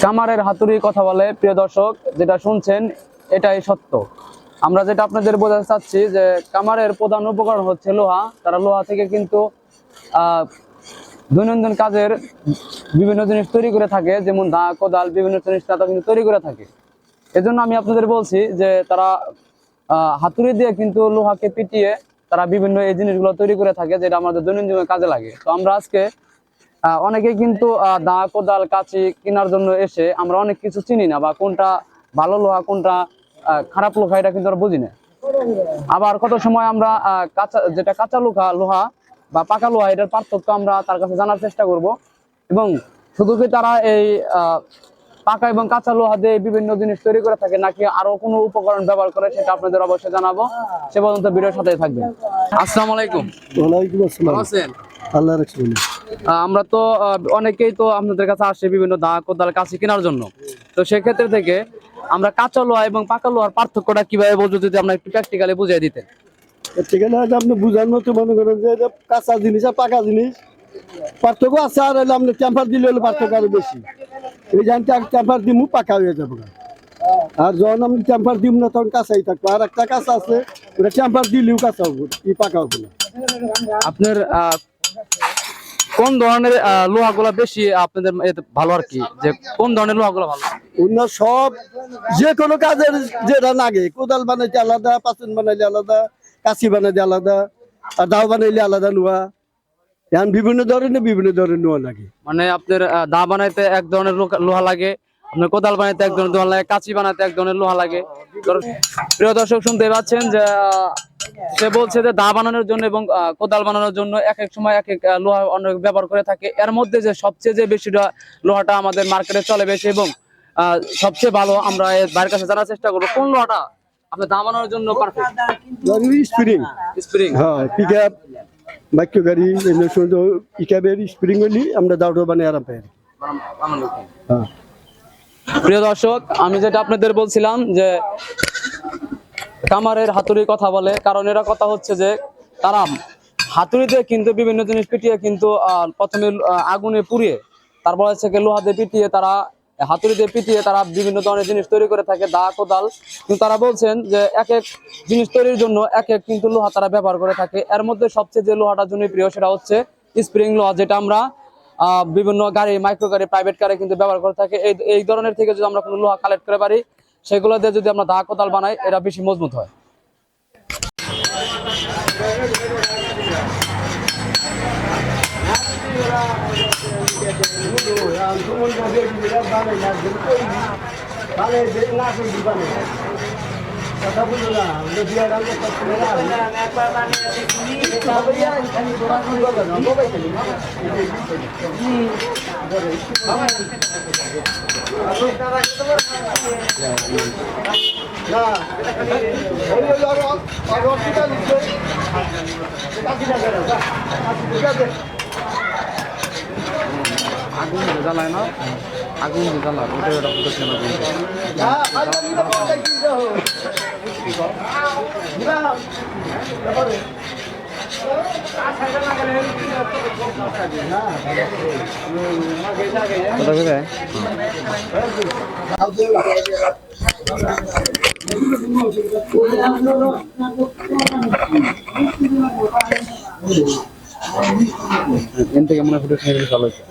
কামারের হাতুড়ি কথা বলে। প্রিয় দর্শক, যেটা শুনছেন এটাই সত্য। আমরা যেটা আপনাদের বোঝাতে চাচ্ছি যে কামারের প্রধান উপকরণ হচ্ছে লোহা। তারা লোহা থেকে কিন্তু দৈনন্দিন কাজের বিভিন্ন জিনিস তৈরি করে থাকে, যেমন দা, কোদাল, বিভিন্ন জিনিস তারা কিন্তু তৈরি করে থাকে। এজন্য আমি আপনাদের বলছি যে তারা হাতুড়ি দিয়ে কিন্তু লোহাকে পিটিয়ে তারা বিভিন্ন এই জিনিসগুলো তৈরি করে থাকে, যেটা আমাদের দৈনন্দিন কাজে লাগে। তো আমরা আজকে অনেকে কিন্তু দা, কোদাল, কাঁচি কেনার জন্য এসে আমরা অনেক কিছু চিনি না, বা কোনটা ভালো লোহা কোনটা খারাপ লোহা এটা কিন্তু আমরা বুঝি না। আবার কত সময় আমরা কাঁচা লোহা বা পাকা লোহা এটার পার্থক্য আমরা তার কাছে জানার চেষ্টা করব। এবং শুধু কি তারা এই পাকা এবং কাঁচা লোহা দিয়ে বিভিন্ন জিনিস তৈরি করে থাকে, নাকি আরো কোনো উপকরণ ব্যবহার করে, সেটা আপনাদের অবশ্যই জানাবো। সে পর্যন্ত ভিডিওর সাথেই থাকবেন। আসসালামু আলাইকুম। ওয়ালাইকুম আসসালাম। ভালো আছেন? আল্লাহ রাখছেন। আমরা তো অনেকেই তো আপনাদের কাছে আসে বিভিন্ন দা, কোদাল, কাঁচি কেনার জন্য। তো সেক্ষেত্রে থেকে আমরা কাঁচা লোহা এবং পাকা লোহার পার্থক্যটা কিভাবে বুঝবো, যদি আমরা একটু প্র্যাকটিক্যালি বুঝিয়ে দিতেন। সেখানে আপনি বুঝার মতো মনে করেন যে এটা কাঁচা জিনিস আর পাকা জিনিস পার্থক্য আছে, আর হলে আপনি টেম্পার দিলে হলে পার্থক্য আরো বেশি। এই জানতে টেম্পার দিব পাকা হয়ে যাবো, আর যখন আমি টেম্পার দিব না তখন কাঁচাই থাকবো। আর একটা কাঁচা আছে ওটা টেম্পার দিলেও কাঁচা হবো, এই পাকা হবো না। আপনার কোন ধরনের লোহাগুলো বেশি আপনাদের ভালো, আর কি যে কোন ধরনের লোহাগুলো ভালো? অন্য সব যে কোনো কাজের যেটা লাগে, কোদাল বানাইতে আলাদা, পাচন বানাইলে আলাদা, কাঁচি বানাইতে আলাদা, আর দাও বানাইলে আলাদা লোহা। এখন বিভিন্ন ধরনের লোহা লাগে। মানে আপনার দা বানাইতে এক ধরনের লোহা লাগে, আপনার কোদাল বানাইতে এক ধরনের লোহা লাগে, কাঁচি বানাইতে এক ধরনের লোহা লাগে। প্রিয় দর্শক, শুনতে পাচ্ছেন যে সে বলছে যে দা বানানোর জন্য এবং কোদাল বানানোর জন্য এক এক সময় এক এক লোহা অনেক ব্যবহার করে থাকে। এর মধ্যে যে সবচেয়ে যে বেশি লোহাটা আমাদের মার্কেটে চলে বেশি এবং সবচেয়ে ভালো, আমরা বাইরের কাছে জানার চেষ্টা করবো কোন লোহাটা আপনার দা বানানোর জন্য পারফেক্ট। স্প্রিং স্প্রিং, হ্যাঁ, পিকআপ বাইক গাড়ি পিকআপের স্প্রিং হলি আমরা দাওটা বানিয়ে আরাম পাই। হ্যাঁ, প্রিয় দর্শক, আমি যেটা আপনাদের বলছিলাম যে কামারের হাতুড়ির কথা বলে, কারণ এরা কথা হচ্ছে যে তারা হাতুড়িতে কিন্তু বিভিন্ন জিনিস পিটিয়ে কিন্তু প্রথমে আগুনে পুড়িয়ে, তারপর হচ্ছে লোহা দিয়ে পিটিয়ে, তারা হাতুড়ি দিয়ে পিটিয়ে তারা বিভিন্ন ধরনের জিনিস তৈরি করে থাকে, দা, কোদাল। কিন্তু তারা বলছেন যে এক এক জিনিস তৈরির জন্য এক এক কিন্তু লোহা তারা ব্যবহার করে থাকে। এর মধ্যে সবচেয়ে যে লোহাটা জনপ্রিয় সেটা হচ্ছে স্প্রিং লোহা, যেটা আমরা বিভিন্ন গাড়ি, মাইক্রো গাড়ি, প্রাইভেট কারে কিন্তু ব্যবহার করে থাকে। এই ধরনের থেকে যদি আমরা কোনো লোহা কালেক্ট করে পারি, সেগুলো দিয়ে যদি আমরা দা, কোদাল বানাই, এটা বেশি মজবুত হয়। আগুন জ্বালায় না, আগুন জ্বালা ওটাই ওটা বুঝতেছে এন থেকে মনে ফুটে ভালো হয়েছে।